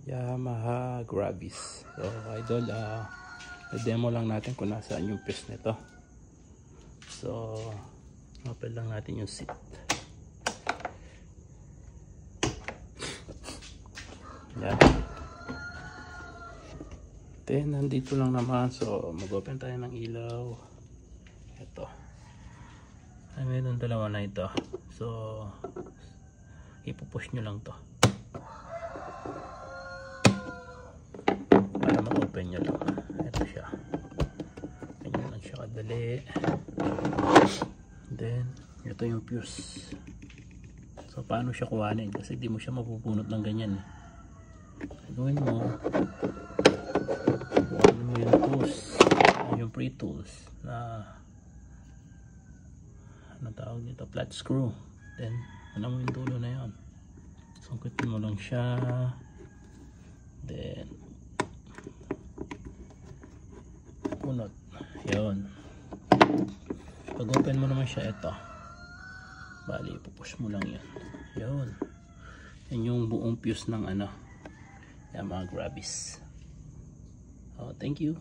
Yamaha Gravis. So idol, demo lang natin kung nasaan yung fuse nito. So open lang natin yung seat. Yan. Then nandito lang naman, so mag-open tayo ng ilaw. Ito. Ay, mayroon dalawa na ito. So ipupush nyo lang to para ma-open nyo lang. Ito siya. Ganyan lang siya kadali. Then ito yung fuse. So paano siya kuhanin? Kasi di mo siya mapupunot ng ganyan eh. Gawin mo, kuhanin mo yung tools, yung pre-tools na ano tawag dito, flat screw. Then ano mo yung dulo na yun, sungkitin mo lang siya. Then punot yun. Pag open mo naman siya, ito bali ipupush mo lang yun. Yun, yan yung buong fuse ng Yamaha Gravis. Thank you.